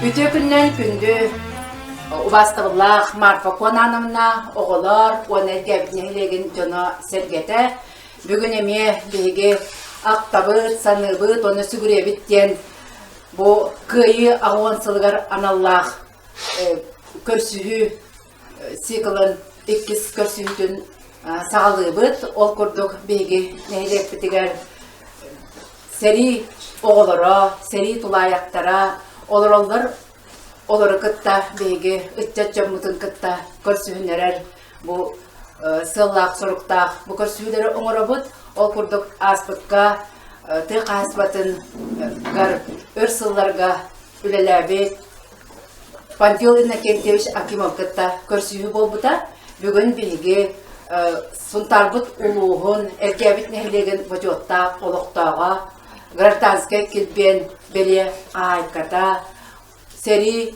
Üte günden gündü ubastığılaq Marfa konanımna oğular, ona gebneğilegin jona sergete. Bugün eme bege aqtabıt, sanıbıt, onu sügürebitten bu kıyı ağonsılgar anallah körsühü siklın ikis körsühütün sağlıbıt. Ol kurduk bege neylek bitiger seri oğulara, seri tulayaqtara Olur kıtta bege ıtçat jamutun kıtta körsühünerer bu sığlaq sorukta bu körsühüleri oңorobut ol kurduk aspıkka tık asbatın gar örsıllarga ülelebet Pantil Innakentьевич Akimov kıtta körsühü bolbuta bugün bege suntarbut uluğun erkebit nehlegen vajotta oluqtağa Gratazga kilben beli aykata seri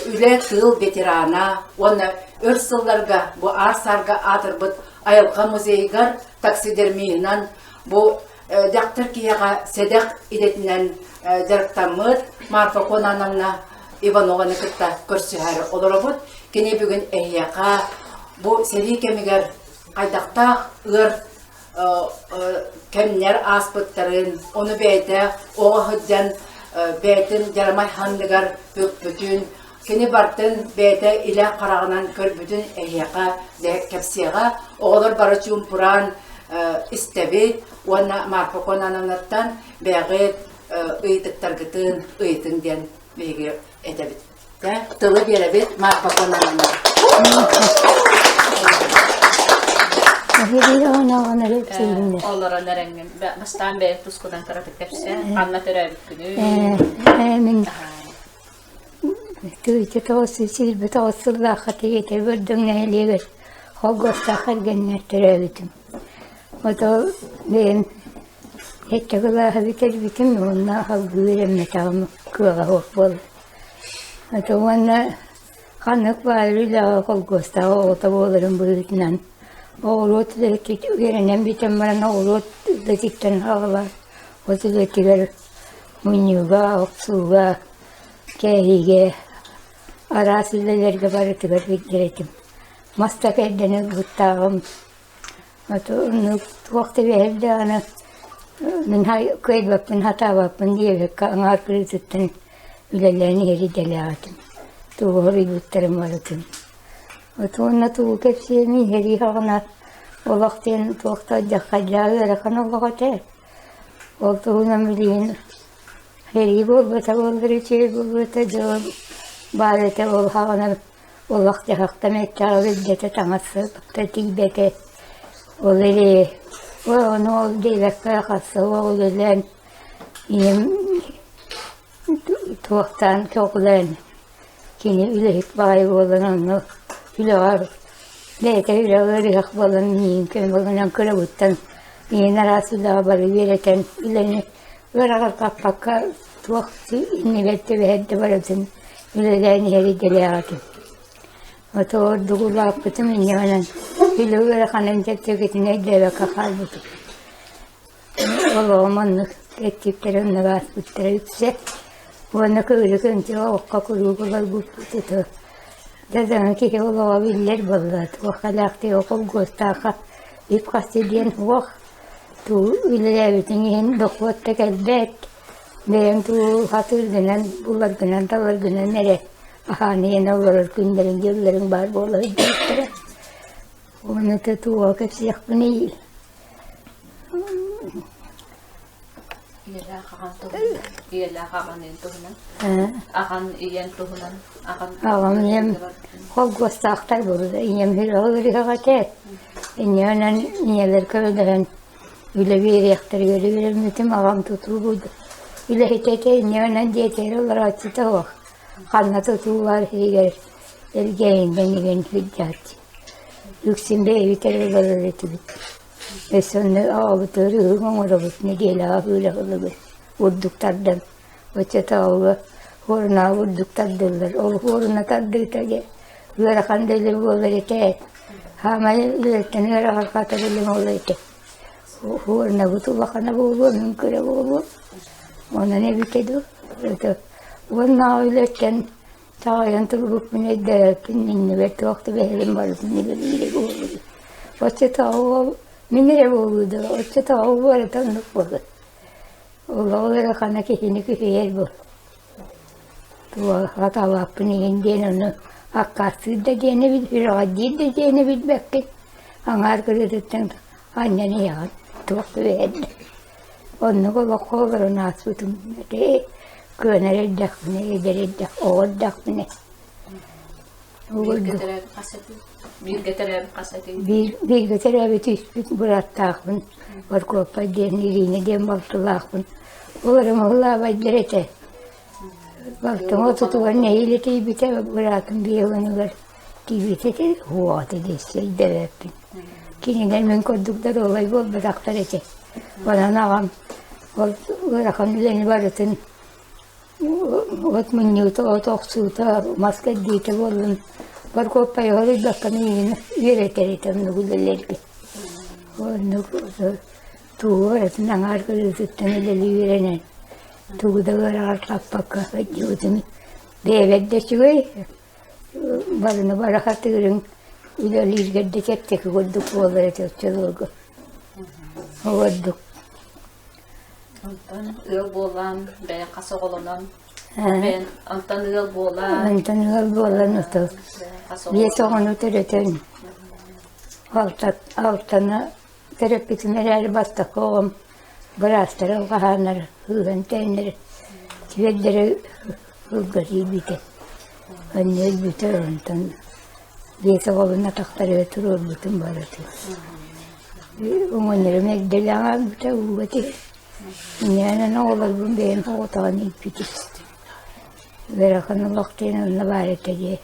üle tıl veterana ona örsıllarga bu arsarga atırbıt ayılqa muzeygar taksidermiyinan bu daktır kiyaga sedak idetinden jarıktamıt Marfa konanamna Ivanova'nı kıtta körsühәрі olurabut kene bugün ehyaka bu seri kemiger aydakta ır kemler aspıtların onu beyde oğa hıdjan beytin jaramay handıgar bütün kene bartın beyde ile qarağınan kör bütün ehyaka kepsiyaga oğlar barıçun puran istebi ona Marfa konanamnattan beğe ıytıktar gıtın ıytın den beğe edebit tılı belebit Marfa konanamnat Onlara nerengin bastan beri tuskudan tarafık hepsi anlatır günü. Min tüyte tosu silbe tosu da hatiyete verdin nehliğir. Hogosta hargen terövitim. O da ben Hettagıla habiter bitim onunla havgüverem metamı kığa hokbol. O da ona kanık varıyla Hogosta o da boğularım buyutinan. Oğlut da gelenem bitem bana oğlut da tikten ağlar. O da tiger munyuga, oksuga, kehige, arasillelerge barıtıgar giretim. Mastak eddene guttağım. O da onu vakti verdi ana. Min köy bakın hata bakın diye ve kangar kırıtıttın ülelerini heri delaatım. Doğru yuttarım varıtım. O da ona tuğuk hepsini heri hağına o vaktin tuğukta cakadlağı verakan Allah'a ter. O da ona bilin heri bol bata bolları çey bol bata cevap barete ol hağına Olaq yaxaqta mettağı bilgete tanası, bıkta tilbete. Oleri, onu ol deylekka yakası, oğul ölen, inem tuğtan çoğulan, kini ülehik bayi olan onu, üleğar, leyte üleğar yak balan, yiyin köy balanan kırabuttan, yiyin arasıyla barı vereten, üleni, verar kapakka, tuğaktı, inibette ve hedde baratın, ülelerini heri deleğatın. Otur duğulak bütün inyanan, hülüğüre kanın tepteketine deve kakalbutu. Oğlamanlık ettikleri önüne basbıttıra yüksek. Onu kıvrı kınti oğukka kuruğular bututu. Dedem ki oğlağı biller balladı. O halakti okul göstaka. İp kastediyen oğuk. Tu ülelevitin yiyin dokvatta gelbet. Ben tu hatır günen, bular günen, dalar günen nere. Ahaniyen olur günlerin, yılların var bu olayı değiştirir. Onu da tuğuk hepsi yakın iyi. Iyela kakan en tuhunan. Akan iyen tuhunan. Ağam yem kol göstaktar burada. Yem bir ağır yakatet. İnyanan niyeler köyden öyle bir yaktır göre vermedim. Ağam tutuldu. Öyle hitete inyanan diyetleri olarak açıta o. Kanna tutular higer. Elgeyinden igen hüccat. Yüksinde evi terörler ettik. Ve sonra ağabeyleri hırgın arabası ne değil ağabeyler olur. Vurduklardan. O çata ağabey. Horuna vurduklardılar. O horuna tardırtacak. Böyle kandeleri böyle et. Ama ilerten her arkadaşlarım olaydı. Horuna butulakana boğulur. Mümküre boğulur. Ona ne bitedi? Ona ilerten Tağayan tırgıp mine derken ninni ve tuğakta behelim vardı. Nile boğulur. O çata ağabey. Minire boğuldu. O çata ağabey tanıdık boğuldu. Oğulları kana kehini küfeyer bu. Tuğa hata vakfını yendiğin onu akkası da diyene bir radiyet de diyene bilmek ki. Angar kırıdıktan annene yağın. Tuğakta verdi. Onu kolak kolları nasıtım. Kınar eddek mi, eder eddek, oğuddek mi. Bir getirer kaseti. Bir getirer tüspük bırattağın. Var kopa denirine den baktılağın. Oğlum Allah'a baydirete. Baktım o tutuğun neyle tibite bırakın bir yılını var. Tibite de huat edesi devepin. Kiniden men koduklar olay bol bıraktar ete. Bana nağam. Bırakın bileni barıtın. Ot minyuta, ot oksuta, masket diyete bolun. Var kopayı hori bakkanı üreter etem nugullerki. Onu tuğu arasın angar kırıltıktan eleli ürenen. Tuğu da var artlap bakka yutunu. Devette çıkıyor. Barını barakat ürün. Üler izgerde çektik koyduk oğları çocuk. Oğurduk. Ondan ıl boğulan, ben kasa olunan. Ben ondan ıl boğulan. Ondan ıl boğulan otur. Bir soğunu töreten. Altına terapitmeler bastak oğum. Bırastırı kahanlar, hıgın tenleri. Tüvedleri hıgırı biter. Anne biter ondan. Bir soğuna taktarı oturur bütün baratı. Onları megdelağa biter uğratı. Yani ne olur bu benim otağını ipiti. Bırakın vaktiyle onu var edeceği.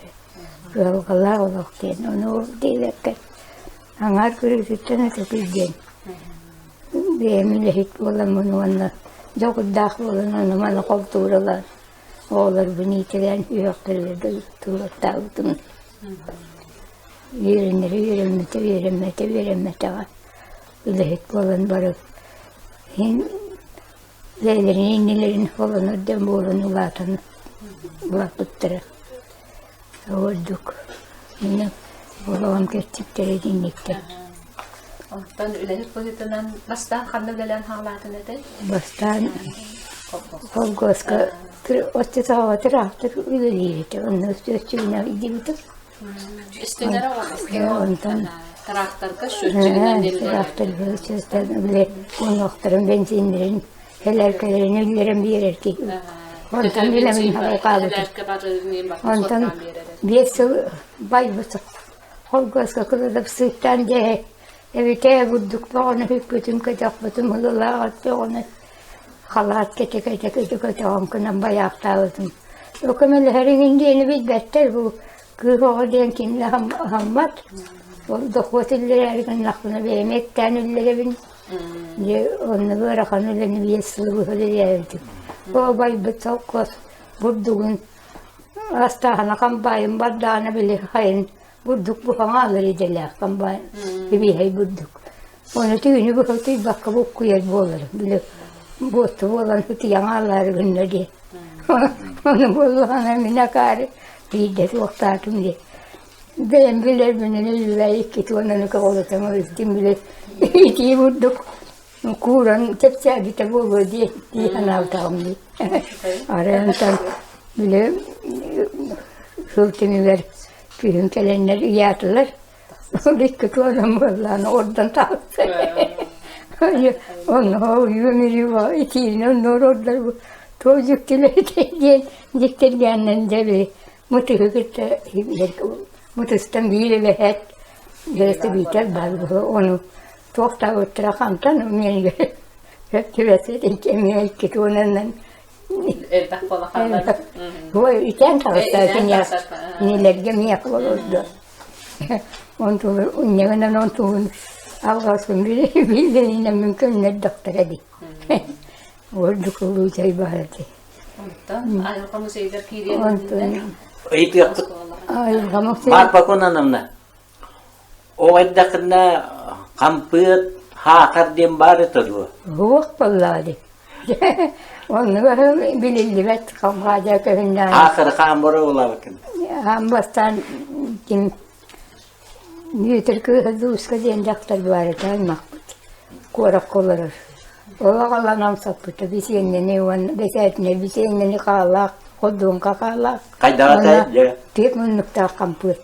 Kıvılgılar o vaktiyle onu değilken. Angar kırıklıktan ötürüden. Benim lehit olan bunu ona. Çok dağ olan onu bana koltuğurlar. Oğlar bunu itilen yüreklerle tuğlatta utun. Verilmete var. Lehit olan barık. Leylerin, innilerin falan ödem boğulanı ulatını ulattıra. Olduk. Yine oğlan kestikleri dinlikten. Ondan ülehik boyutundan bastan kanlı gelen halatını da? Bastan kolgoska otte savadır ahtır üleliydi. Onun üstüne gidiyordu. Üstünlere var. Ondan Traktörde şöyle traktörde çözden bile konukların benzinlerin helalkelerin üllerin bir erkek. Ondan bilemeyin hava kaldı. Ondan 5 yıl baybıtık. Kolgazga kılıdıp sıyttan diye evite bulduk bağını hükbütüm kaçak bütüm hılılar attı onu. Halat kete onkınan bayak dağıdım. Okumeli herin indiğini bilbetter bu. Kıhığı diyen kinle hammat. Dokvatiller ergen aklına beğemek tanıllere bin. Onu bırakan öleni bir yasılı bu hılı yerdim. O baybıtık kos. Burdugun. Astahana kambayın bardağına bile hayın. Burduk bu hana alır ediler kambayın. Bir hay burduk. Onu tüyünü bu hıtı bakka bu kuyar bu olur. Bile bostu olan hıtı yanarlar günler diye. Onu bulduğuna minakari. Bir de soktardım diye. Ben bile benim yüreği iki tonunu kavalatam özdüm bile. İtiyi burduk. Kuran tepsiye bir de bu diye anavtağım diye. Arayantan bile hırtını ver. Köyün gelenler yatılar. Bir kötü adam vallahi oradan tavsiye. Onu yümürü var. İtiğini onlar orada bu. Çocuk diye diktirgenler de bir mutlulukta mutluluktan biri ve hep derste biter bazı onu çok da oturandan onu hep tüvesi de kemiğe gitti ondan Erdak balakanlar. bu iten tavsiyesin ya neler mi yapılırdı ondan avgasın bildiğine mümkün ne doktora di olduk olacak ibareti Ayrıca şeyler kiriyen. Eğit yaptık. ay kamu Marpa konanımna. O eddakına kampıt hakar diyem bari tadı. Huvuk vallahi. Onu bilildi vet kavgaca köyünden. Hakar kambara ola bakın. Ambastan kim Yütürkü hızlı diyen doktor bari tanımakbıt. Korak kolları. Ola kalanam sapıtı. Biz yenini van besetne biz yenini kalak. Kodun kakalak. Kayda da ya. Tek nükta kampıt.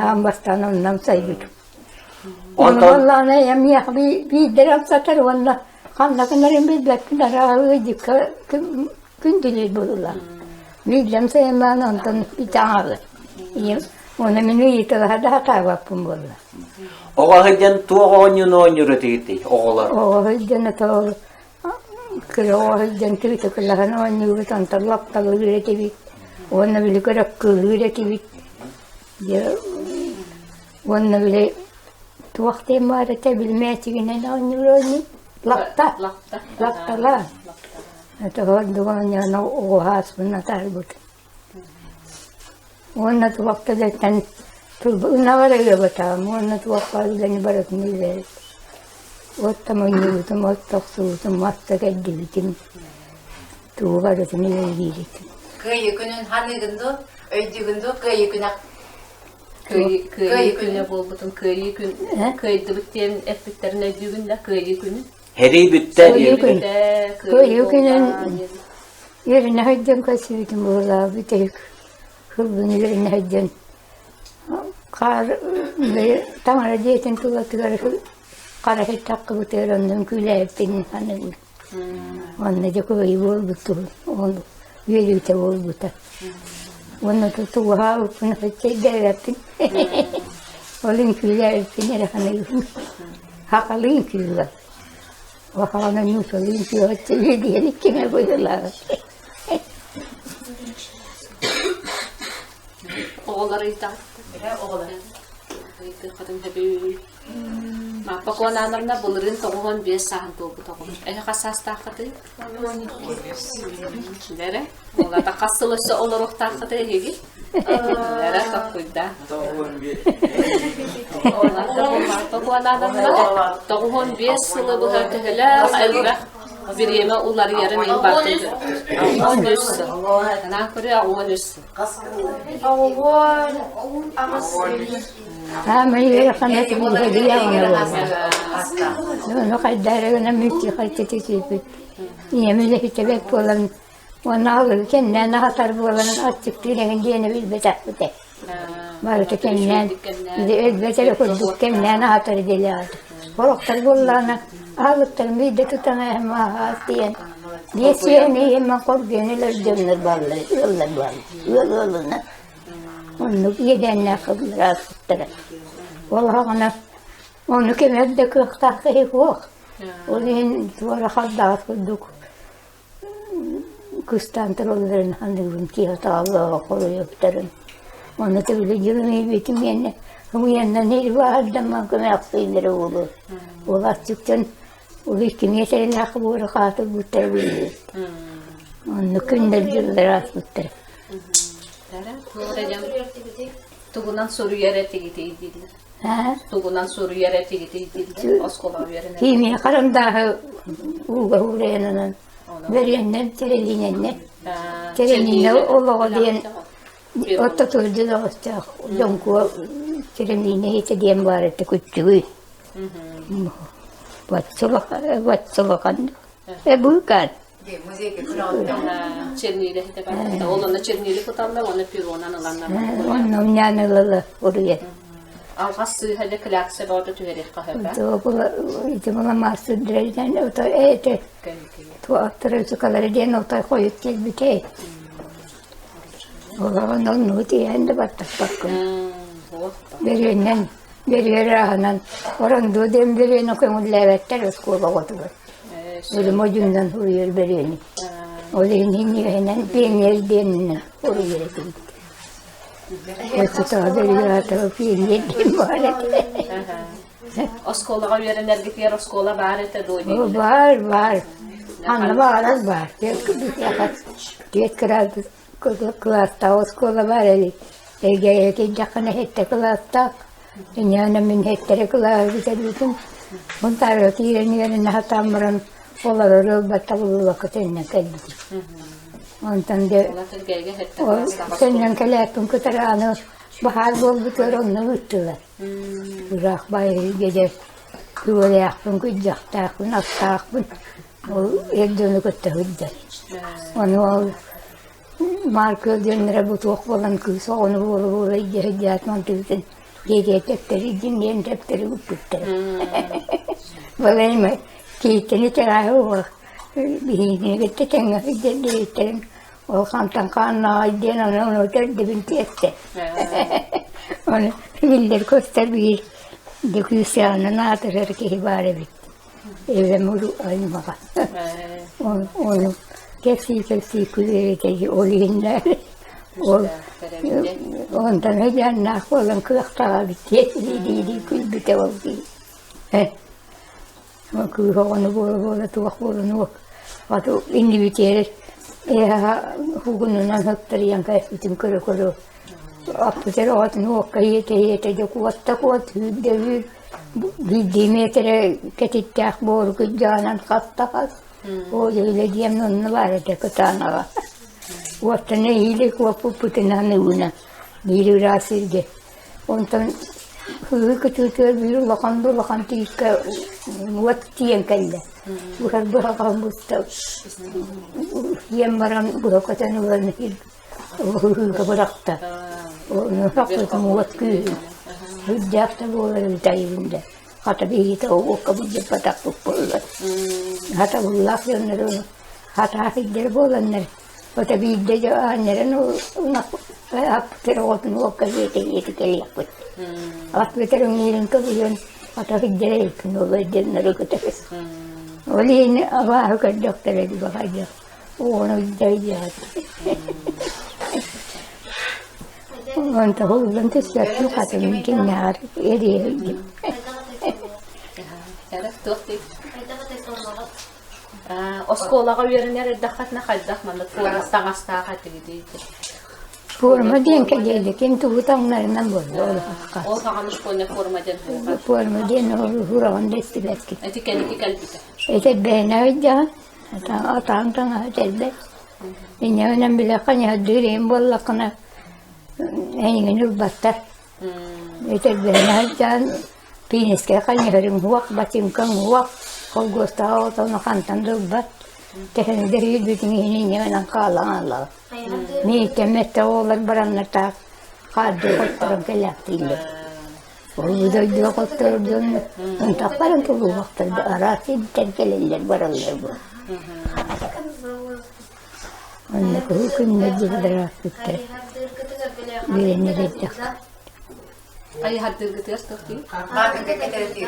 Ambastan ondan saydık. Ondan Vallahi ne yemiyah bir direm satar valla. Kanlakınların bizler ağıydık kündülür bulurlar. Bilmem sevmem ondan bir tane alır. Ona minni yıkılar da hata yapım bulurlar. oğa hıcan tuğa oynuyor titi oğlar. O hıcını tağır. Kırı o hıcını tüytü kırlağını oynuyor. Tantarlak da üretibit. Ona bile kırık üretibit. Ona bile tuğak temarete bilmeye çıkınen oynuyor. Lakta. Lakta la. Ito doon na uhas na tarbut. Ona tuwakta datan unawara bata ona tuwakta dani barat nile. Otta manyutum otta suutum matta kaddibitim. Tuwarat nile giditim. Köy günün hanıgındı, öydügündü köy günü. Köy günü bulbutum köy gün. Köyde biten ettiklerine düğünde köy günü. Heri bütten Köy günün yerine haccan kaçırdım burada bir tek. Hırbın yerine haccan. Kar ve tamara diyetin tuvatıları kara hep takkı bıtırandım küle hepinin hanım. Onunla da köy bulbutu. Onu veriyte bulbuta. Onu tutuğa upun hacca derepin. Olun küle hepinin hanım. Hakalın küle. Bakalım Musul'un piyatı diyelim kime buyurlar. Oğulları itaat. Oğulları. Kadın tabi. Maka ko nanam na bulurin tokuhon biya sahan to butakon. Kasas takatı. Dere. Ola takasılısı oluruk takatı hegi. Dere takuyda. Maka ko nanam na tokuhon biya sılı bu hatehela elbek. Bir yeme ular yarın en baktı. On üstü. Ne kuruyor on üstü. Ama yürüyüşünde bir hediye ona onu kadar müthiş hareket yemeğe hitap olan ona alırken ne hatar bulan açık diye diyene bir betek. Vardı kendine elbette kurduk kendine hatar ediyorlar. Korktar bulanı alıktar bir de tutana ama diyen. Diyesiye ne yemek korkuyorlar dönür bağlı yollar bağlı yollarına. Onu yedenler kıldılar tuttular. Vallahi onu kemerde kıhtakı yok. Onun sonra kadar kıldık. Kıstantıroların hanımın ki hatalı koyuyorlar. Onu da bile yürümeyi bitim yerine. Bu yandan her vardı ama kımakçıları olur. Olar çıktın. O kim yeterli bu rakatı bu terbiye. Onu kındır tuttular. Tugunan soru yere tegitiydiler. Tugunan soru yere tegitiydiler. Oskola yerine. Kimi karımda uğra uğrayanın verenler tereliğine. Tereliğine ola diyen otta turdu da olacak. Jonku tereliğine hiç diyen var etti küçüğü. Vatçılıkan. Bu kadar. Çernili de ben. Olanı çernili kutamda onu pironan alanlar. Onun yanılı oraya. Algası hadi klakse bağda tüyerek kahve. Bu masum dereden o da ete. Tu aktırıcı kadar diyen o da koyup gel bir şey. Onun nuti yende battak bakın. Veriyor rahanan. Orang dudem veriyor okuyun levetler oskula oturuyor. Ölüm ucundan vuruyor veriyor. Olayın hemen peynir denine vuruyor. Otuta veriyor hatta peynir den var. Oskolaga verenler gittiler oskola barete doydu. Var. Anne var. Diyet kırardı. Klasta oskola var eli. Ege jakana hette klasta. Yani min hette klasta biterim. Bunlar kiyenin hatamran olar batabul vakitine geldi. Ondan de senin kaletum kutarano bahar bol bitiron nuttular. Bırak bay gece böyle yapın kucakta kun astakın. O evdeni kuttahudda. Onu marka dönere bu çok olan kız onu böyle yiyecek mantıklı. Gece tepleri dinleyen tepleri ukuttu. Böyle mi? Kitini çarahı var. Bihini gitti tenge gitti. O kantan kanna diyen onu terdi binti ette. Onu bildir koster bir döküsyanın atırır ki hibare bit. Eve muru aymağa. Onu kesi kulüreteci olayınlar. Ondan heyecanla olan kıhtağa bitti. Kül bite oldu. Kuyruğu onu böyle tuğak bolunu. Atı indi biter. Hugunundan hıktırıyan kayıtın kuru. Apıtır atını okkayete kuvatta hüddevür. Bildiğmetre ketittak boru kıcanan katta. O öyle diyem onu var ete kıtanağa. Kuvatta ne hile kuvapu pıtınanı una. Bir rasirge. Ondan hığı kütütür bir lakan tika muattiyen kelle. Buhar buhar mustav. Yem varan buhakatan ulan hil. Hığı bırakta. Onu haklıkı muatkü. Hüddakta boğları tayında. Hatta bir hita o kabıcı patak tutulur. Hatta bullak yönler onu. Hatta hidder boğlanlar. Hatta bir hidder annerin ona aptır otun o kabıcı yeti yapıt. Aptırın yerin kabıcın. Hatta hidder elkin o hidderleri kıtırız. Oliğin avahı kadaktar edi bakacak. Onu hidder Ondan hoğlan tesbih katın mümkün nar eriye. Oskolaga verenler dakhatna kaddak mandat forasta hatidi. Forma diyen keldi kim tuğutanlarından boldu. O sağamış koyna forma den. Forma diyen huravan destiletki. Etikeniki kalbite. Ete benaja atan hatelbe. İnyanan bile kanya düreyim bollakına. Engin battar. Ete benaja piniske kanya harim huak batim kan huak. Kol gostao tona kantan dubbat. Tehen deri bütün inyanan kalan Allah. Ni temette oğlan baranlar kadı kottarın kelaktiyle. O da diyor kottarın takların tulu vakti arası terkelenler baranlar bu. Anne hüküm ne diyorlar artık. Bilenler ettik. Kayı haddir gıtır tıktı. Bakın keterdi.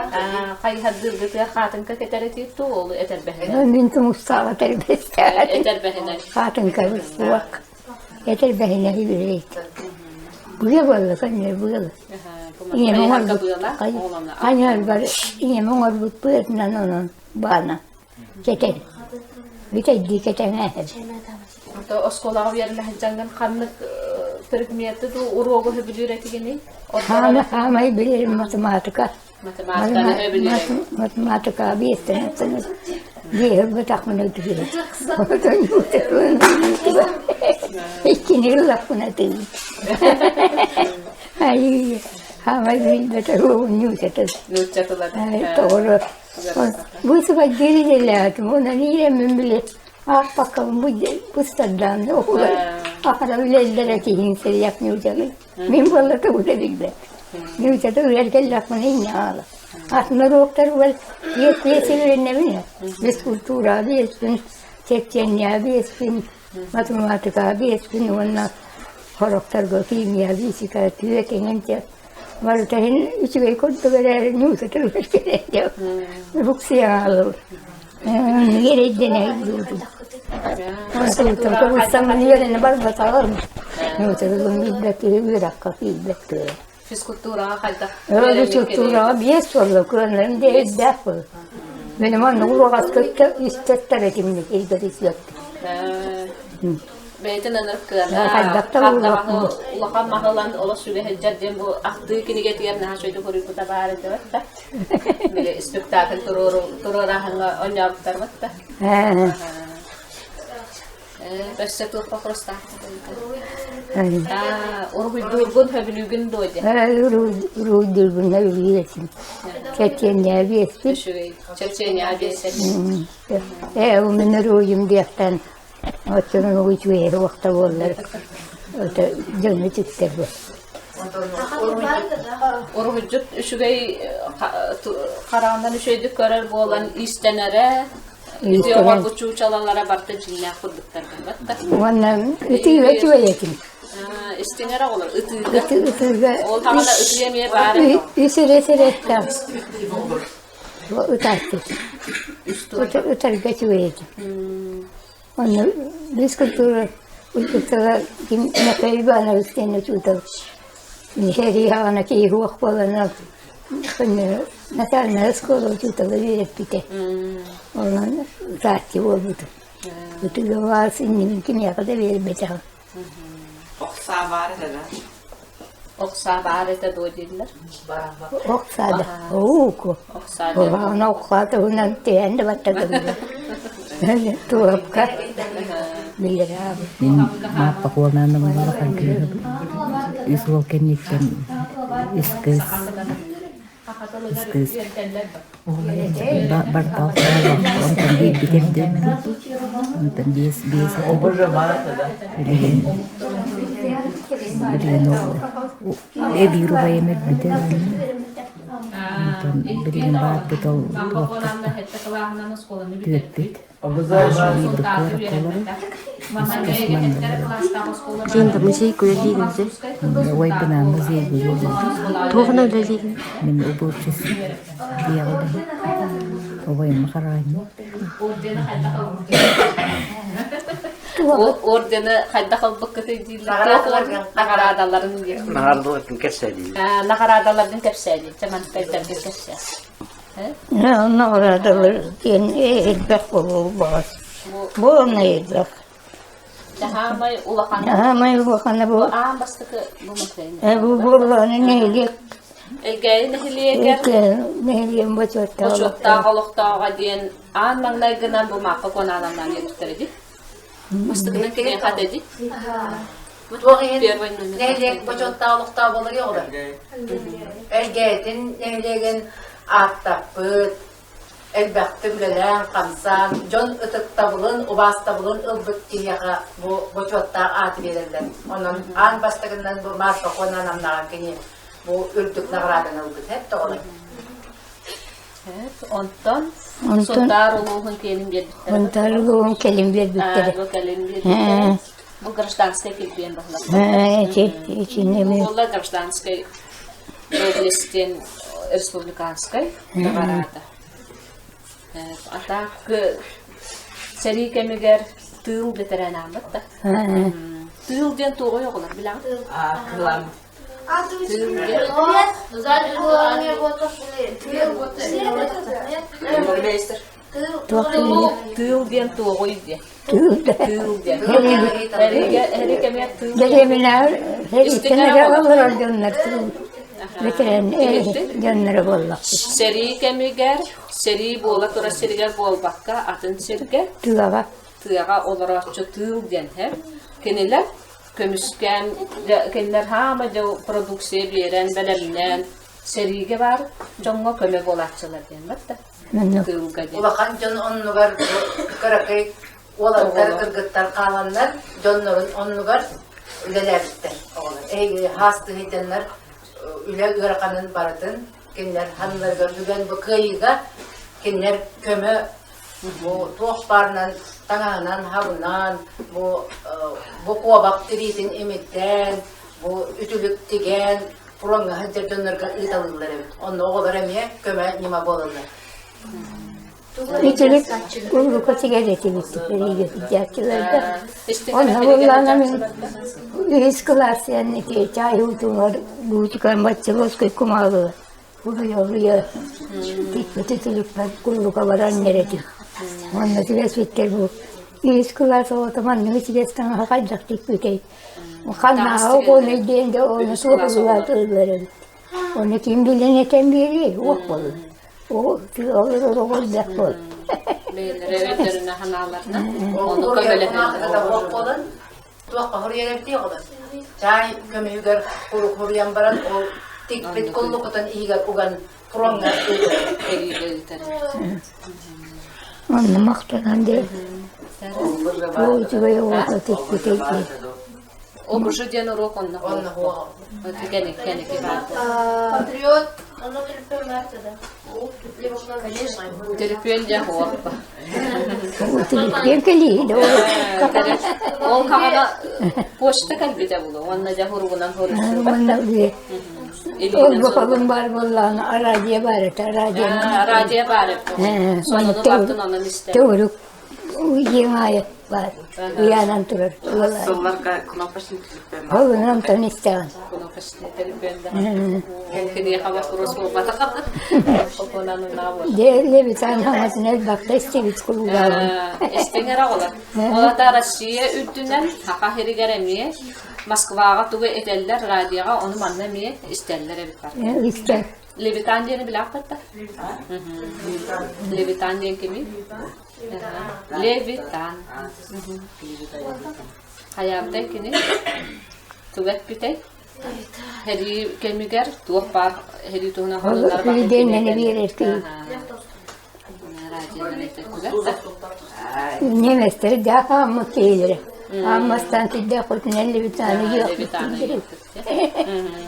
Kayı haddir gıtır hatın ketereti tu oğlu eter behine. Minti Mustafa terbiyesi. Eter behine. Hatun karısı bak. Yeter behine hibireydi. Buraya bağlı kanyer buraya. Kayı hakka buyala. Oğlanla. Kanyer var. İnyem var bu buyurdan onun bana. Yeter. Bitedi ketene. Da oskolağı yerine haccangan kanlık türkmiyeti du uruğu hübülüreti gini. Hamayı bilirim matematika. Matematikana hübülüreti. Matematika bir istenemsiniz. Bir bu takmını ödülür. İkini yıllık buna değil. Hayır. Hamayı bilmete ruhun yüksetir. Nurçatılar. Doğru. Bu sefer geri de lazım. Ona niye bile. Ah bakalım bu staddan okular. Ahara bile ellere ki hinseri yapmıyor canım. Min vallahi da öyle bildi. Neyse öyle lafını inne ağla. Aslında doktor var. Yetmeyesi ne bileyim. Biz kultura bilsin, Çetçenya bilsin, matematika bilsin, onunla karakter kimya bilsin, tüyekenen var tahin üçü bey kodda böyle neyse tırmış gerekiyor. Ruksiya ağlı. Nereye deney durdum. Oturdu ustanın yerine bak bakalım. Oturdu bilbekleri bir dakika bilbekleri. Fizkultura halda. Öyle fizkultura bir soru kırılırım diye defol. Benim annem uğraş kötü istetler etimlik ilgisi yok. Beytin anırıp kırılır. Ulaqan mahalan ola süre heccar diye bu aktığı kini getiren ha şöyle koruyu kuta bari de vatta. Böyle spektakl turorahanga oynayaptar vatta. Başta tur pakrostak. Oruğu durgun hübülügün doydu. Oruğu durgun hübülügün. Çetçenya bir Şöyle Çetçenya bir onun oruğum diyekten. Oturun o üç veri vakta bollar. Öte canı çıktı bu. Orucuk şugay karandan üşüydük görer bu olan istenere. Diyorlar bu çuçalanlara baktı cinler kurduklardan baktı. Ondan ötü veyetim. İstenere olur. Ötü. O tamamda ötüyemeye bari. Üsere bu ötattı. Öter geçi veyetim. Onu biz kültürü kim ne kayıp ana üstüne tutar. Niheri havana ki ruh balana mesela skolu tutar bir pite. Onun zaten o budu. Budu var senin kim ya kadar bir beta. Oksa bari de doydular. Oksada. Oku. Oksada. Ona oksada onun teyende battadı. Tuapka. Bilir abi. Min mapakuwanan naman nakagirap. Iswoken ikan iskes. Bartaw sa ang bibitin din. Ang bias Bilino. Biro ba yung medbitin? Bilin ba ito tuwagpit? Jinda musik kuya ligan se. Way pinamazig yun. Tuwa na laligan. Min ubutis. Di ako dahil. Way makarami. Ordene hayda kalbak kıydılar. Nakaradaların diye. Nakaradaların kersedi. Nakaradaların kersedi. Zaman kayıtlar kersedi. Ne oradalar diyen elbek bu bas. Bu ne elbek? Daha may ulakan. Ama bakana bu. Aa bastıkı bu mesleğin. Bu buralar neylik? Elgey nehliye gel. Neyliğin bu çöpte. Bu çok dağılıkta diyen an manlaygınan bu maka konalandan getirdi. Bastıkının kine kadedi. Nehlek boçottağlıkta bulur yok da. Elgetin nehleğin attapıt, elbette bilen kamsan, jon ıtıkta bulun, ubasta bulun, ılbık kiyaka bu boçottağ atı verirler. Onun an bastıkından bu marka konanamdan kini bu ürtük nağradan ılbık hep de olur. Evet, ondan sondar uluğun kelim bir. Ondan uluğun kelim bir bittere. Bu kelim bir. Bu гражданская келбен бахла. içinde mi? Олла гражданской областен республиканской барада. Атак сери кемигер тыл бетерен амат да. Тыл ден тоой оглар билам. Тыл ден тоой де. Тыл ден. Хери кемигер тыл. Dedemler her ikine alır onlar. Bitiren canları bollak. Seri kemiger, seri bola tora seriger bol bakka atın serge. Tığa Tığa olarak tığıl den hep. Keneler kömüsken kendiler hama da produksiye veren beleminen serige var. Çoğunma köme bolatçılar den batta. Tığıl gaden. Улахан жон оннугар каракай оландар кыргыттар кааланнар жоннорун оннугар үлелердиттер оголар. Хасты хитеннер үле ыраканын баратын кеннер ханларга бүгөн бу кыйга кеннер көмө бу тоқ барынан таңаңынан хабынан бу куабак тиритин эметтен бу үтүлүк тиген пуронга хантер жоннорга ыйталылар эбит. Онно оголар эме көмө нима болалар. İçilik kumruka sigareti bitti. Gerçekten. Ona kullanamıyorum. Üç klas yani ki çay utular, bu çıkan maçı koy kumalı. Buraya. Tütülükler kumruka varan nerede? Onunla sigas bitti bu. Üç klas o zaman ne sigastan hakikaten tıkıtay. Kanna o konu diyende onu sorular tırlar. Onu kim bilir ne tembiri o konu. O olur da kol. Revetlerine hanalarına. Onu Onu kömele kömele olan tuakka huriyelekti olan. Çay kömüyüger kuruk huriyan baran o tikpit kullukutan iyiger ugan puronga Onu maktadan değil. O içiye o tikpit ekli. O burcu diyen urok onunla. onunla huğa. Kene var. Патриот, оно терпел да. Конечно. Telefon ya huwa. O tikpit ekli. O kamada poşta kalbide bulu. Onunla ya hurugunan hurusu. Onu diye. O bakalım var vallahi araziye baret araziye. Radyoya bağırıp. Sonunu baktın onun işte. Doğru. Uyuyamaya var. Uyanan durur. Oğlum tanıştan. Bunu kaçtı telefonda. Kediye hava kurusu olmadı. Okunanın avı. Değerli bir tane hamasına el bakta istevit kullanalım. İstenger ağlar. Ola da Rusya üddünden haka heri geremiye. Moskvaga tuğu eteller radyoga onu anlamaya isterler evet var. İster. Levitan diyeni bile hakkında. Levitan diyen kimi? Levitan. Hayamda kini tuğet bitey. Heri kemiger tuğ par heri tuğuna halılar bakın. Bir denene bir erkeği. Ne mesteri daha mutlu edilir. Ama stanti kutun bir tane yok.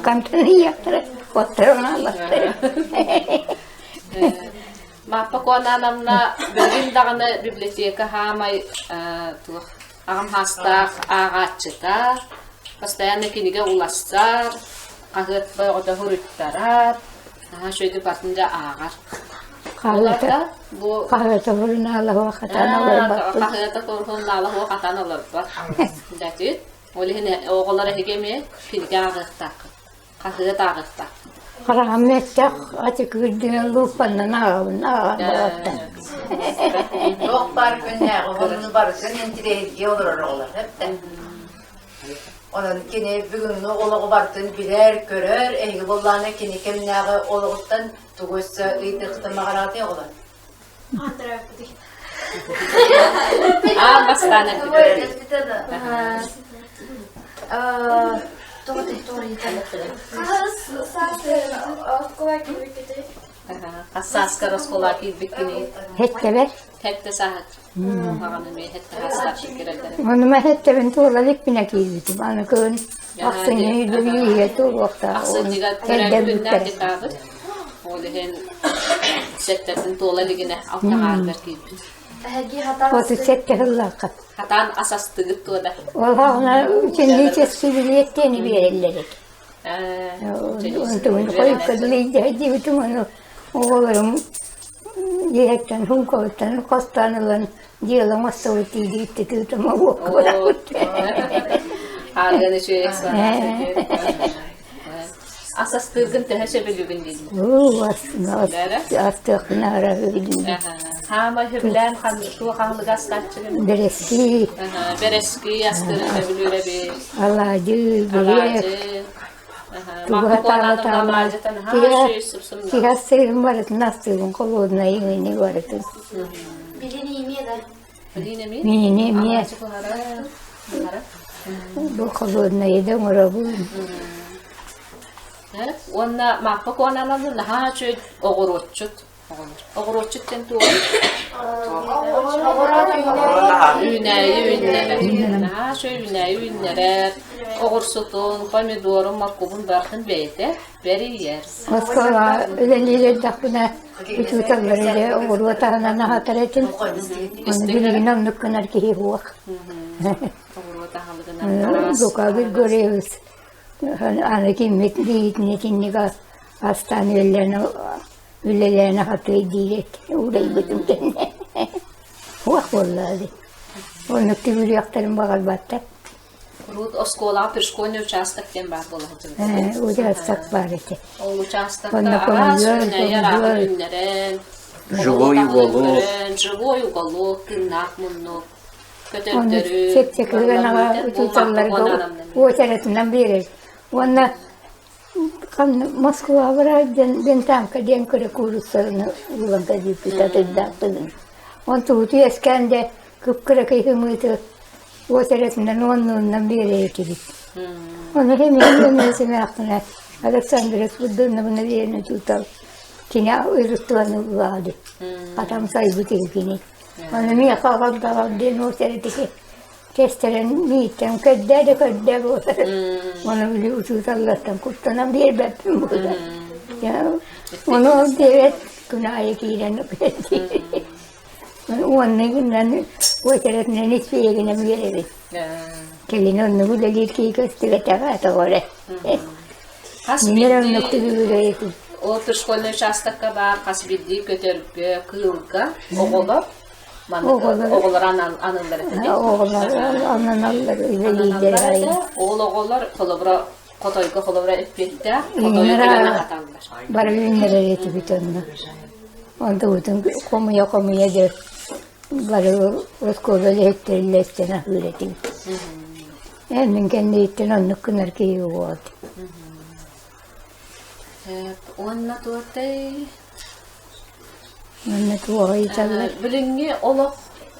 Kantanı yaptırır. Oturun Allah'tır. Mappa ko namna bilgin dağına biblioteka hamay tuh ağam hasta ağaçta постоянно kiniga ulaşsar kahret bay oda huruttarar ha şöyle batınca ağar Kahvete bu kahvete vurun Allah'a katana var bak. kahvete korkun Allah'a katana olur bak dati olihne oğulları hegemi kiniga ağırtak kahvete ağırtak Rahmetlik açık güldüğün lupanla ağabın ağabın. Yok bar günne onu barısın intire olur olar hep de. Onun kini bugün oluğu bartın biler görür ehli bollana kini kemnağı oluğuttan tuğussa ıytıqtı mağaratı olur. Бастане Hassas rozkolaki bikini. Hette ver. Hette sahat. Haganı me hette hassas fikirler. Onuma hette ben tuğlalık bine giydim. Ana köyün aksini yürüyüyor tuğ vakta. Aksa diga terek günler kitabı. Oğlehen setlerden tuola ligine altağarlar gibi. Hagi hata Otu sette hıllakı. Hatan asastıgıt tuoda. Ola ona şimdi hiç sübüliyettiğini bir elleri. Onu koyup kadılıydı. Hadi bütün onu oğullarım yiyekten, hunkoğuttan, kostanılan diyelim hasta ötüydü gitti tutama okula. Hargana şey asastırgın tehe belügün değil. Aslında ara öldüm. Hama hüblen tu hanlı gastatçının. Bereski, Bereski astırın belüre bir. Allah'cı, buraya. Makı konanın damacıtan ha şey sıpsımda. Kihas serim varıt nasılın koloduna yeni varıt. bilini yemeğe de. Biline mi? Mini miye Açık onlara. bu koloduna yedim orabun. Onna makı konanın ha şey oğurotçut. Oğurotçuttan tu. Ünneler. Ha şey ünneler. Oğursutun, pomidorun, makubun barkın beyte. Beri yer. Moskova ödeliyle takbına uçutalları oğur vatağına hatar etin. Onu bilgin onluk kadar ki huak. Doka bir görüyoruz. Ana kimlik niyetinliğe hastanelerine üllelerine hatırı diyerek uğrayı bütün kendine. Huak vallahi. Onluk da bir yaktarım bakal batta. Rut oskola pirşkoyne участокten бар болады. Участок бар ете. Ол участокта Онда арас помидор, яра үннерен. Живой уголок, тырнак муннук. Onu çek kılgana uçutalları o tarafından verir. Ona kan Moskova var ben tam kadın kere kurslarını ulan kadın pitatıdan. On tuğdu eskende kıpkıra kıyımıydı. O tarafından onunla verir ki. Onu hemen mesele aklına. Aleksandros Budun'la bunu yerine tutal. Kine uyrutulanı vardı. Adam sahibi tilkini. Onu niye kalkan kalkan den o tarafındaki kesteren miyitten kadde o taraf. Onu bile uçutallardan kurtanan bir beppim burada. Ya onu evet günahı giren öpüldü. Onun günden o tarafından hiçbir yerine veririz. Kelin onu bile ilki gösterete var. Neren nokta bir O pirşkoyne участокка бар, касбидди көтөрүпкө, кыылга, оголор. Оголор анылары. Oğullar, ananallar, özellikleri. Oğul oğullar kolobra, kotoyga kolobra ipette, kotoyga gelen atanlar. Bara ünlere yeti bütünler. Onda bütün komuya der. Bara Oskolda elektriğileşten üretim. Hemen kendi itten anlık kınar ki yok. Onna tuotei. Anne tuğayı çallar. Bilingi olok,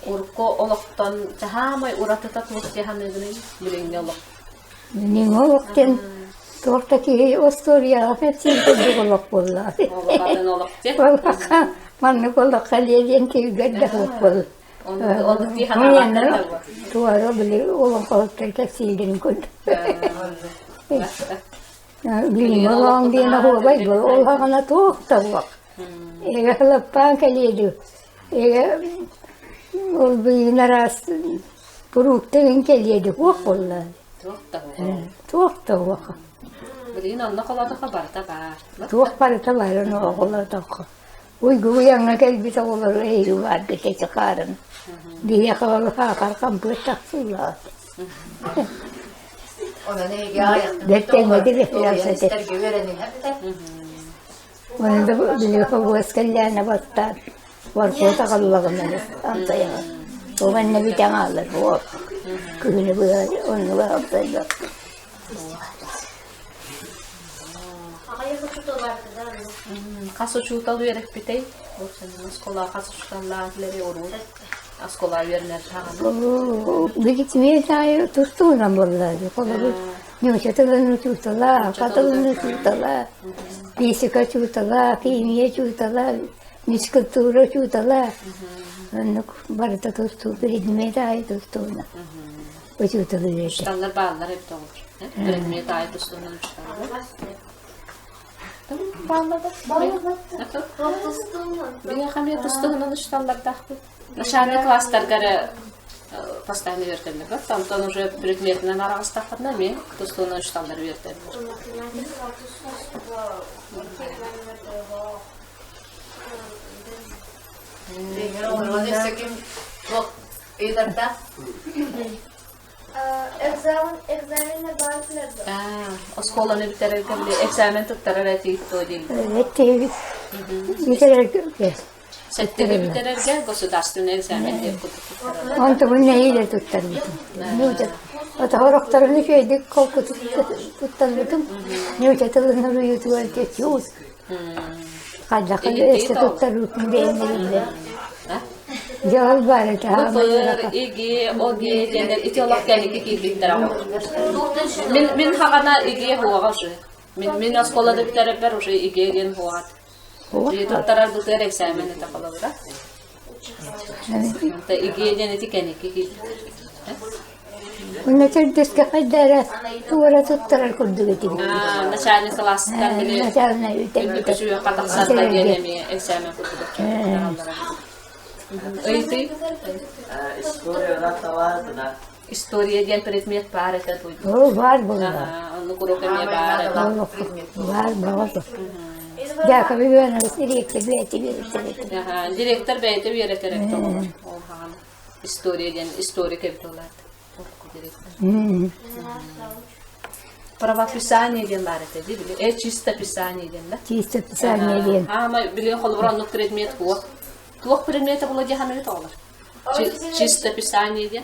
urko oloktan tahamay uratata tuotei hamedini bilingi olok. Benim o vaktin tuğaktaki Ostorya hepsi de olak bolla. Olokatan olok te. Vallahi manne bolla kaliyeden ki gadda olak. Onu di hanavatan da var. Tuğara bile olak olaklar kesildiğini koydu. Bilim olan diye ne huabay bu olağana tuğakta bak. Ege halappan kaliydu. Ege ol bir naras burukta ben kaliydu huak bolla. Tuğakta bak. Bilin onna kolada habarta var. Tuğak parata var onu oğula takı. Uygu yanına gelbise olur eğri var geçe çıkarın. Diye havalı hakar kampı taksırlar. Ona ne gayet. Dertlemedi referansete. İster güverenin hep de. Onu da biliyor bu eskellerine bastar. Var kota kalılağına antaya. O benne bir tane alır bu. Köyünü böyle onu var aptallar. Hayır bu tutu vardı da. Kaso çutalı yerek bitey. O senin skola kaso çutallarları orur. Askola yerine tahanı. Bir gitmeye dair tuttuğundan vallahi. Kolları yumuşatılan uçurtalar, katılın uçurtalar. Pisika çurtalar, kimya çurtalar, miskıltura çurtalar. Onu barıta tuttu, bir gitmeye dair tuttuğuna. Uçurtalı yerine. Çutallar bağlar hep de olur. Bir gitmeye dair tuttuğundan uçutallar. Baktım, bağladı. Rotostum mu? Bir kamya tustuğunun uçtallar taktı. Nişanlı klaslar gara постоянно verdiler. Tam уже предметten arası taktığında mı tustuğunun uçtalları verdiler. Onu sekim çok iyi dertte. Egzaminle bağlıklardı. Oskolanı bitirirken bir eksamen tuttarar etik o değil. Evet, teybi. Bitirir. Setteri bitirirken gosüdarstığın eksamen diye tuttarar. Onta bu neyle tuttar bütün. O da horoktarını şeydik, kolku tuttar bütün. Ne uçatılığını rüyü tuvalet geçiyor. Kadakal eski tuttar bütün beğenmeliyle. Cevap bari daha. Bıfır, igi, ogi, denir, itiolog geldi ki bittir ama. Min haqana igiye huağa şu. Min oskolada bitirir ber şu igiye gen huağa. Tuttarar tutar eksameni takalı da. Ta igiye geneti keniki. Bunu çırdıska kaydara duvara tuttarar kurdu getiri. Nişanlı klasından bile Mesela ütel şu kataksanlar gelemiyor eksamen kurdu. Öyle İstoriye diyen predmet var da bu. o var bunda. Onu kurokemeye var. Var var. Ya kabi ben direkte bileti Direktör beyde bir yere terek tamam. İstoriye diyen istoriye kapitolar. Prava pisani diyen var da değil mi? Çista pisani diyen de. Çista pisani diyen. Ama biliyor kolbran nok predmet bu. Tuğ predmeti bulacağı hangi olur? Çista pisani diyen.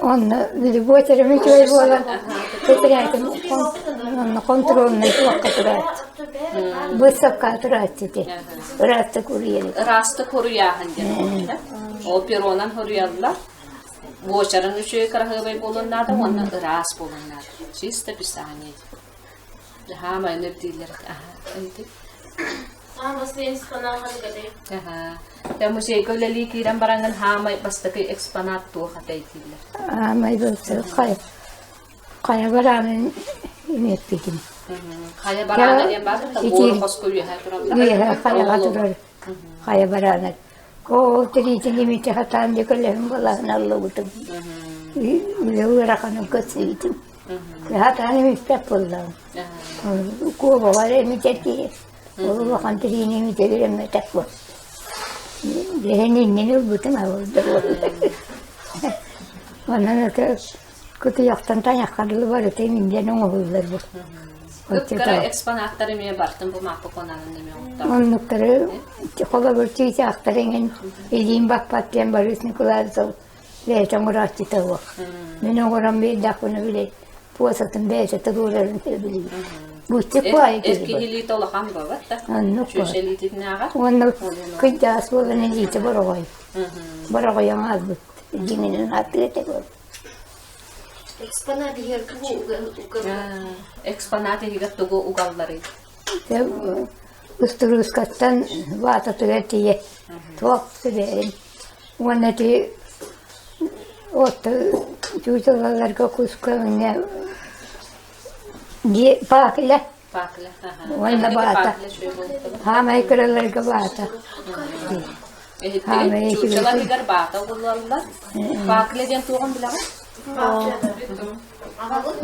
Onu bir bu terimi köy bolan. Tekrar onu kontrolünü vakıtrat. Bu sakatrat dedi. Rasta kuriyeli. Rasta koruyahan diyen. O peronan koruyalar. Boşarın üçü karahıbay bulunlar da onun ras bulunlar. Çista pisani. Ha ben ne diler. Basta yung panahan ka Ya musik lali kiran barangan hamay basta kay exponat to katay tila. May bulsa kaya baramin inipigin. Kaya barangan yan ba? Taguro koskoyo ha. Iya kaya katurar. Kaya baranan. Ko tiri limite hatan di ko lang wala na lugutom. Iura ka ng katsitin. Hatan mi stepol lang. Ko bawale mi teti. O kantiri ni mi teti mi tapos. Dehenin ne butum avuldu. Ondan öte kutu yaktan tanyaklarlı var öte minden oğullar bu. Kara eksponatları mı bartın bu mapı konanın demiyor. Onlukları kola bir tüyse aktarın elin bak patlayan barısını kulağısı leyten uğraştı tavu. Ben oğuran bir dakını bile puasatın beşete doğrularını bileyim. Bu tek bu ayet Eski hili tolakam baba da. Onluk Şu şelitit ne var? Onluk kıyas olan elite barakoy. Barakoy yang azbut. Jiminin atlete bu. Eksponat diğer Eksponatı higat tugu ugalları. Usturus kattan vata tugetiye. Tuak siderin. Onati otta çocuklar kakuska ne diye pakla. Pakla. Wala bata. Hamay karalar ka bata. Çocuklar higar bata ugallar. Pakla diyen tuğun bilang.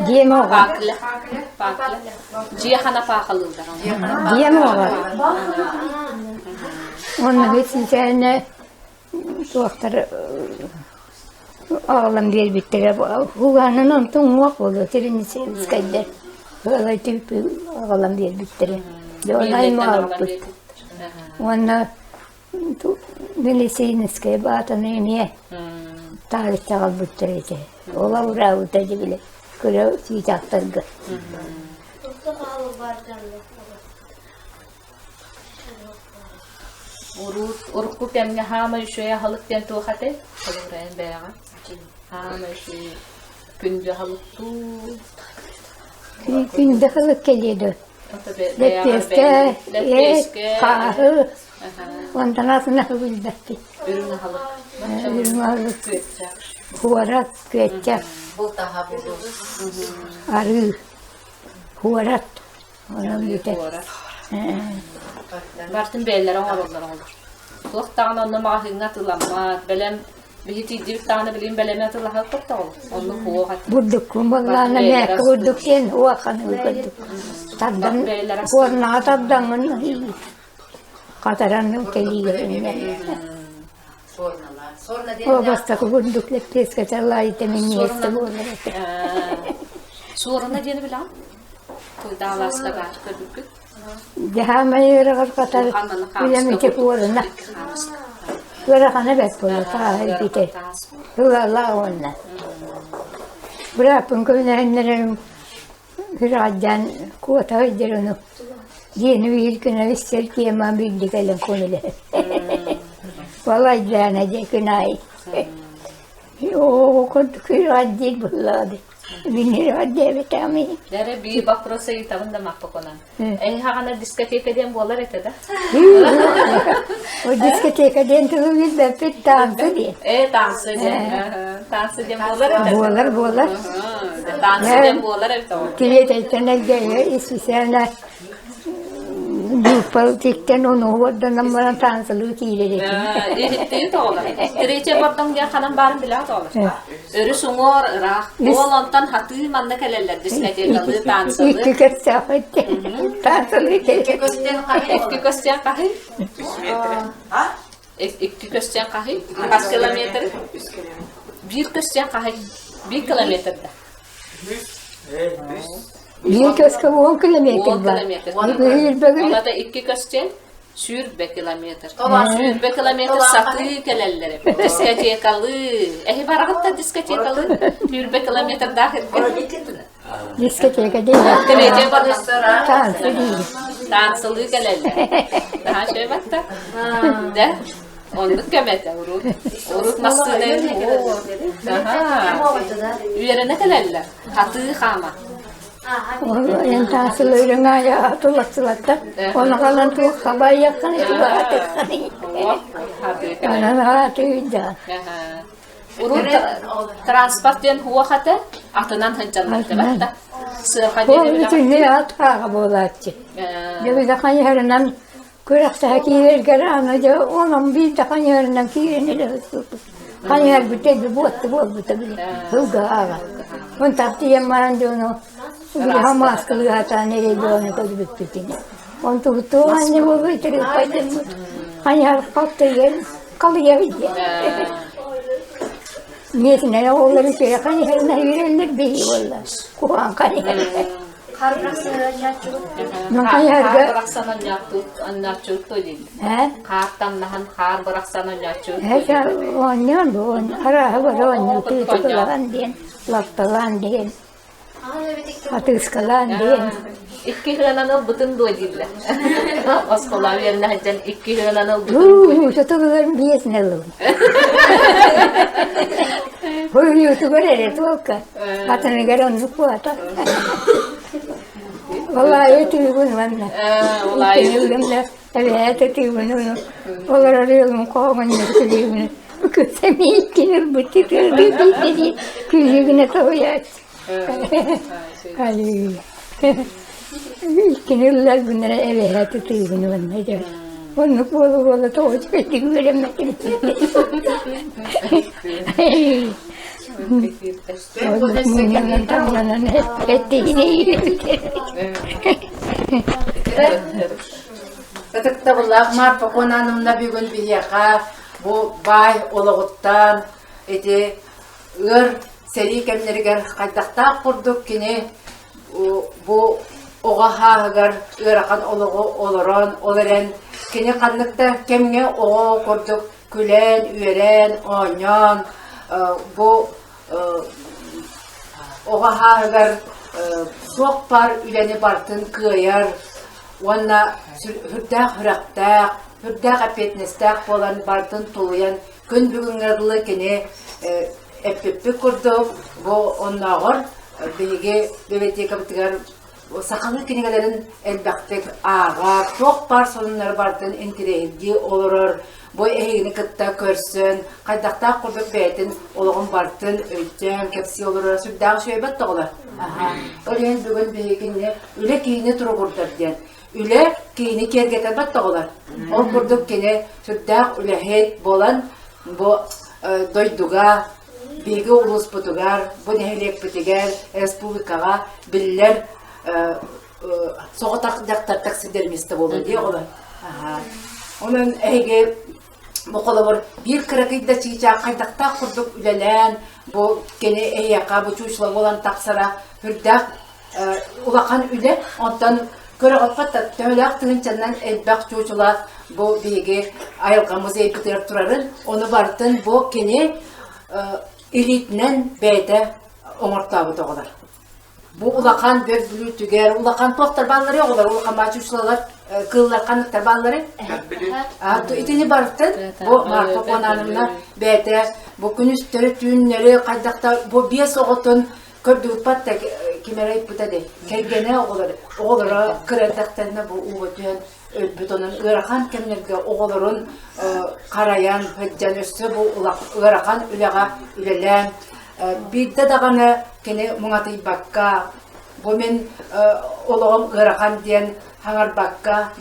Diye mo ka. Pakla. Jiya kana pakalıldır. Diye mo ka. Onun için sen doktor ağlam bir bittere. Huganın ontun vak oldu. Terini sevdiz kayder. Böyle tip ağlam bir bittere. Donay mo aldı. Ona Velisiniske batane niye? Tarihte kal bitterece. Ola ura utacı bile. Kuru çiğcaktargı. Çok pahalı barcanlı. Uruk ku temne hama şöya halık den tu hate. Kalurayan beyağa. Hama şöya günce halık tu. Günde halık geliyordu. Leppeske, kahı. Ondan aslında bildirdi. Ürünü halık. Ürünü halık. Huvarat, küetçak, Bu daha bu. arı. Huvarat. Onun bir de. Бартын бәйләре оңалар olur. Туқтағын онны мағahыңа тыламат, бәлем бихити дивик тағаны білейін бәлеме тылаға көпті olur. Онны қуға тылы. Бурдуккун баллана мәкке бурдук сен уақаны үлгөдүк. Таддан орнаға таддаңын қатаранның келигеринне. О бастакы бурдук леппеске талайты минесте болар. Суырына дені білем? Тойда аласына бар көрдік. Jahamay katар bilemeyecek uğruna. Bırakana bek bunu tahil biter. Allah onunla. Bırakın köylerin birazdan kuvata öder onu. Yeni bir güne ister ki hemen bildik elin konuyla. Vallahi canecek günay. O koduk biraz değil bulladı. Binir hadi vitami. Dere bir bakro sayı tamında makpokonan. Hagana diskoteka diyen bolar etede. O diskoteka dentro bir de pek dansı diye. Dansı diyen. Dansı diyen bolar etede. Bolar. Dansı diyen bolar etede. Kiliteyten geliyor. İsviçre'ne Politikten onu oradan ama tansalı kiyle. İhtiyi de olur. Kirece bardan diye kanım barın bile de olur. Örü sungur, rak. Oğlantan hatı manna keleller. Diskotekalı, tansalı. İki kez çağırdı. Tansalı kiyle. İki köstyen kahı. İki köstyen kahı. Kaç kilometre? Bir köstyen kahı. 1 kilometrede. Bir köske 10 kilometre 10 var. kilometre. Bir bölüm. Ona da 2 köstyen. Sürbe kilometre. Sürbe kilometre satı kelelleri. Diskotekalı. Barağıtta diskotekalı. Sürbe kilometre dahil. Diskoteka değil. Kirece barın. Tansı değil. Dansalı keleller. Daha şey baktı. De. Onluk kemete urut. Urut nasıl ne? Üzerine keleller. Hatı kama. En tansılığın ayağı hatırlatılattı. Ona kalan tuğ kabay yakın. Tuğ Onun hatıydı. Urut transport diyen huwa kata. Atınan hıncanlar. Sırka O diye bütün ne hatağı bolatçı. Bir dakika yarından kurakta kiyer gara onun bir dakika yarından kiyerini de hani her bir tek bir bot bile. Hılga ağa. On taptı yemaran onu. Bir hamas kılı hata nereye onu kodu bittiğini. On tuttu anne bu bitirip paydım. Hani her kalktı yer kalıyor diye. Niyetine oğulları şey hani her ne yürüyenler değil valla. Kuhan kani. Kar bıraksana nyatut to değil. He? Kartan nahan kar bıraksana nyatut. Her onyan bu ara var onyan tüytülen diyen, laftalan diyen, atıskalan diyen. İki hırananı bütün doyduyla. Oskolar yerine haccan iki hırananı bütün doyduyla. Tutukların biyesine alın. Hoy youtuber ere tuoka. Atını garan nukuata. Vallahi tüyün vanna. Olay. Tüyünle evet tüyün. Olar arıyorum kovan tüyün. Kusemi ikinir bitirir bir küçüğüne toyat. Ali. İkinirler bunlara evet tüyün vanna. Onu bolu toğuç ettik veremedim. Bunun tamamlanan ettiğini iyi. Katıkta bulak marpa konanımda bir gün bir yaka bu bay olağuttan eti seri kemleriger kaytakta kurduk kini bu oğa hağıgar ırakan oluran olaren kini kanlıkta kemge oğa kurduk külen, üren, onyan bu oğa hağıgar çok par üleni bartın kıyar Ona hürdağ hüraktağ, hürdağ apetnestağ olan bartın tuluyan gün bugünlerli kini epippi kurduk. Bu onağır bilgi bebeti kapıtıgar sakalı kinigelerin elbaktek ağa, çok par sorunlar bartın intireydi olurur. Bu ehini kıtta körsün, kaydakta kurduk beytin, oluğun bartın, öйтен, kepsi olurur, sürdağ şöybet de olur. Öyle bugün bilgini, öyle kiyini turu kurdur diyen. üle kini kergete battağılar. O kurduk kini sürdağ ülehet bolan bu doyduga, bilgi ulus butugar, bu nehelek bitiger, respublikaga biller soğutak daktar taksidermiste bolun diye olar. Onun ege bu kolabor bir kırakıyda çiğca kaydakta kurduk ülelen bu gene eyaka bu çuşla olan taksara hürdağ ulakan üle ondan köre atpatta töylak tığınçandan elbaq çuşla bu bilgi ayılgamız eypitir turarın onu barıtın bu gene elitinen beyde omurttabı doğular. Bu ulakan bir bülü tüger, ulakan tohtar balları yoğular, ulakan maçuşlar, kıllar kanıktar balları. İtini barıttın, bu marka konanımla beyde, bu günüz törü tüğünleri, kaydakta, bu biye soğutun, kördüğü patta kimerayıp butadı. Kelgene oğulları kırataklarına bu uğutun, ölbütonun ırakan kemlerge oğulların karayan, hıccan üstü bu ırakan ülelen, bir de dağını kene muğatı bakka, bu men oğlum ırakan diyen hangar bakka,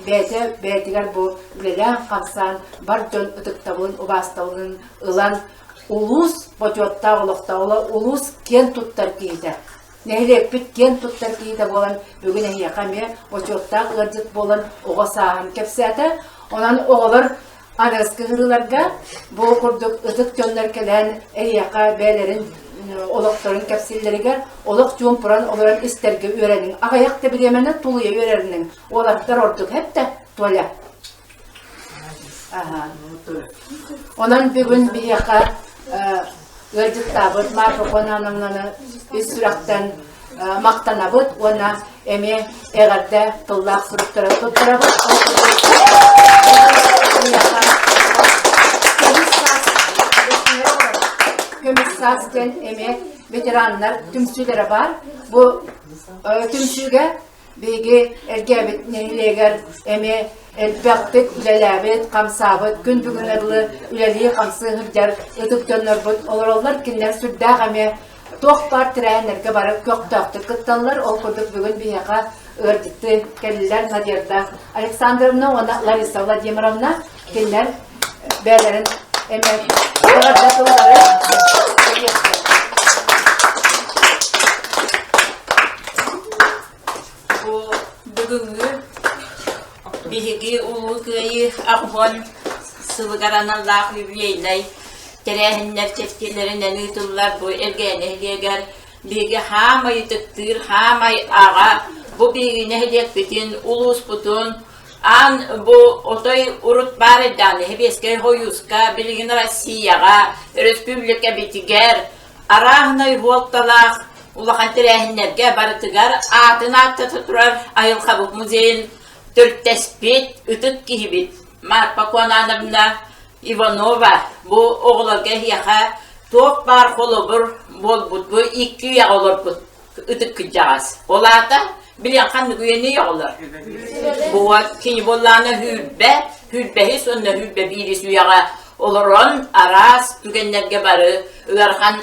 beytigar bu ülelen kapsan, bar dön ıtıktavın, ubastavın, ılan, ulus, bojotta oğlukta ulus ken tuttar kiydi. Nehlek bit ken tuttar kiydi bolan, bugün ehiyakame, bojotta ırcıt bolan, oğa sağın kepsiyata, onan oğulur, Anaskı hırılarga bu kurduk ıtık dönlerkelen ehiyaka beylerin olukların kapsilleriga oluk jumpuran olarak isterge öğrenin. Ağayak da bir yemene tuluya öğrenin. Olaklar orduk hep de tola. Ondan bir gün bir yaka ırcık tabut, marka konanımlarını üstüraktan maktanabut, ona eme eğerde tıllak sürüktara tutturabut. Kömürsazken emek veteranlar tümsülere var. Bu tümsülge bilgi ergebet nehleger eme elbaktık ülelebet kamsabet gün bugünlerli üleliği kamsı hırcar ıtık dönürbüt olurlar kinler sürdağ eme toq var trenlerge barıp kök toqtı kıttanlar ol kurduk bugün bir yaka ördükti kelliler Nadir'da Aleksandrovna ona Larisa Vladimirovna kinler beylerin emek bu bugünkü bilgi ulu köyü Akbon sıvıgaranın lağlı üyeyley terehinler çetkelerinden ütürler bu ergen ehliyeger bilgi hamayı tıktır hamay ağa bu bilgi nehliyek bütün ulus butun an bu otoy urut baredan hebeske hoyuska bilgin Rossiyaga respublika bitiger arahnay voltalak ulakan terehinlerge barıtıgar atına tuturar ayıl kabuk muzeyin Türk tespit ütüt kihibit Marpa konanımda Ivanova bu oğlarga yaka tok bar kolobur bol but bu iki ya olur bu ütüt kıcağız olata bilen kanlı güveni yağlar. Bu kini bollana hübbe hiç onunla hübbe birisi yağa olurun aras tügenlerge barı ıgarkan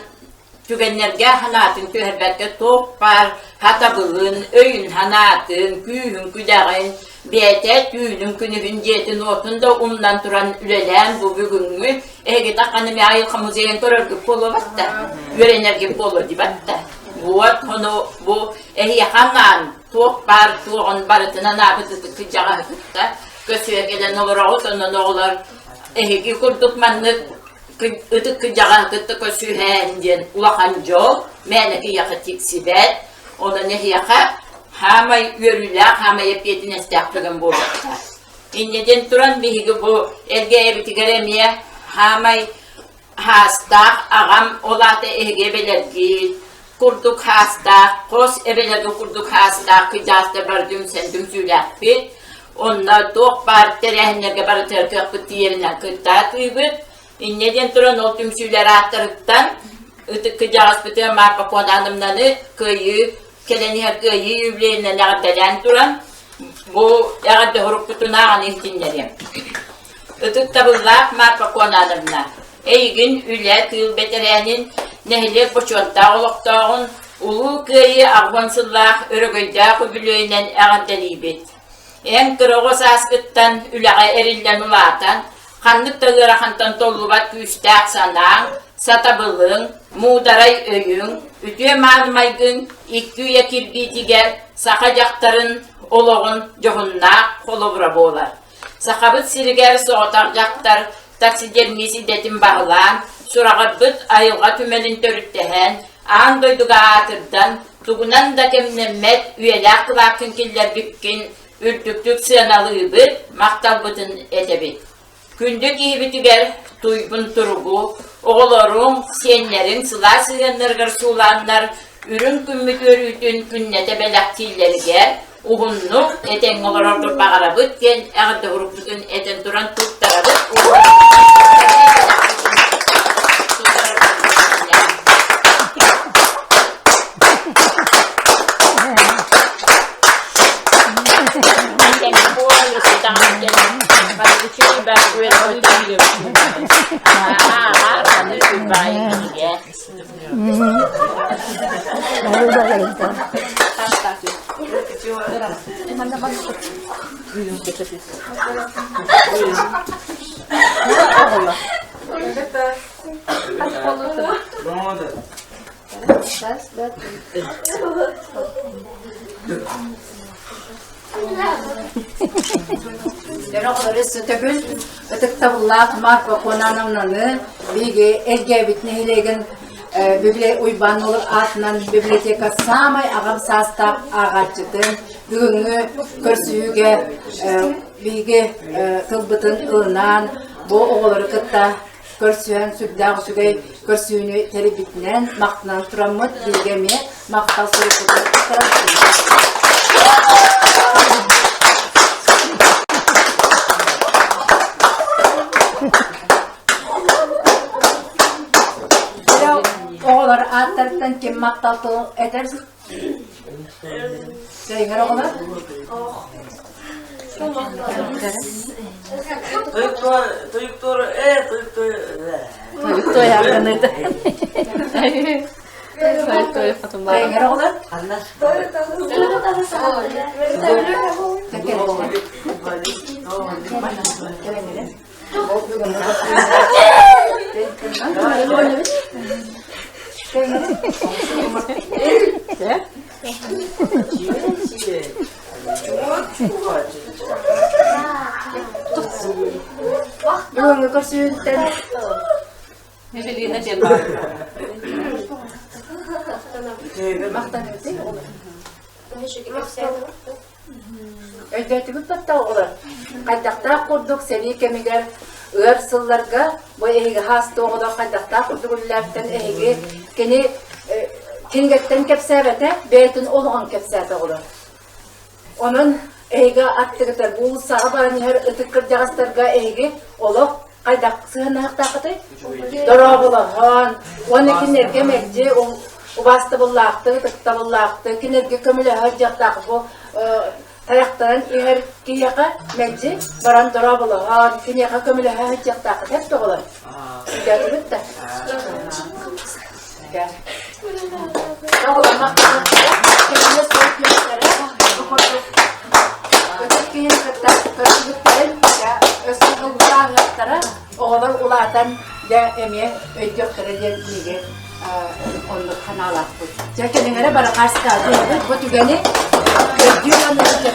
tügenlerge hanatın tüherbette tok bar hata bugün öyün hanatın kühün küdağın biyete tüyünün künübün diyetin otunda ondan turan ülelen bu bugünü ege takanım ya ayılka muzeyin torargı polo batta öğrenerge polo di batta bu ehiyahanan tok bar tuğun barıtına nabıtıdı kıcağı hıtta kösüye gelen olarak onun oğlar ehigi kurduk manlık ıtık kıcağı hıtta kösühen diyen ulakan jol meneki yakı tiksibet onun ehiyaka hamay yörüler hamay epiyedin estaklıgın bu batta İnneden turan bihigi bu elge ebitigaremiye hamay hasta ağam olata ehgebelergi kurduk hasta, kos ebelerge kurduk hasta, kıcasta bardüm sendüm zülakbit. Onlar tok bar terehinlerge barı terkök bıt yerine kırta tüybüt. Neden turan ol tüm süler attırıktan, ıtık kıcağız bıtı marpa konanımdanı köyü, keleni her köyü yüblerinden ağırdayan turan. Bu ağırda hurup bıtın ağın ihtinlerim. Itık tabıllak marpa konanımdan. Eygün üle tığıl beterenin nehirler boşotta oluqtağın ulu köyü ağbansıllaq örgöydağ kübülöйнен ağırdelibet. En kırığı saskıttan ülağa erillen ulatan, kanlık da gırahantan tollubat güçtak sanan, satabılın, mudaray öyün, ütüye malımaygın, ikküye kirbitiger, sakacaktarın, oloğun, johunna, kolobra boğlar. Sakabıt siriger soğutakacaktar, taksidermisi dedim bağlan, surağa bıt ayılga tümelin törüttehen, ağın doyduga atırdan, tugunan da kemnemmet, üyelak kılakın killer bükkin, ürtüktük sığınalığı bıt, maktal bıtın edebit. Kündük iyi bitiger, tuybun turugu, oğulorun, senlerin, sıla sığınırgır sulanlar, ürün kümmük örütün künnete belaktilleri ger, uhunluk, eten oğulordur bağara bıt, gen ağırda uruptukun eten duran tuttara bıt, Derokları sütübül, ötük tabullat marka konanımlarını bilgi elge bitnehilegen bible uyban olur atnan biblioteka samay ağam sastap ağaççıdın bugünkü körsüyüge bilgi kılbıtın ığınan bu oğulları kıtta körsüyen sübdağ sügey körsüyünü teribitinen maqtınan turamıt bilgemi maqtal sürüpüdün oğulları atlardan kim maqtal edersin? Şeyler oğullar? Toy hakkında. Toy hatun var. Şeyler oğullar? Bugünkü körsüyünden Ne bileyim ne diyeyim bari. maqtan ötey oğullar. Öjdetibip batta oğullar. Qaydaqta kurduk sevi kemiger ığır sıllarga bu ehiga hasta oğuda qaydaqta kurduk üllerden ehigi keni kingetten kepsebete beytin olğan kepsebe oğullar. Onun ehiga attıgıdır bu sağa baran her ıtıkkır jağıstarga ehigi olup qaydaq sığınaq taqıtı dorabulahan onu kinerge mekci o bastı bullaqtı tıkta bullaqtı kinerge kömüle hajjaqtaq bu taraqtaran iher kiyaqa mekci baran dorabulahan kiyaqa kömüle hajjaqtaq hep toğular gel bitti gel toğular maqtan kinerge soğutmuşları ötekiyin kırtıkların ya ösünü ulağıqtara oğullar ulağdan ya emiye öydüqtara diye onu kanal attı. Jadi negara pada kasih kado, buat juga nih, jualan aja.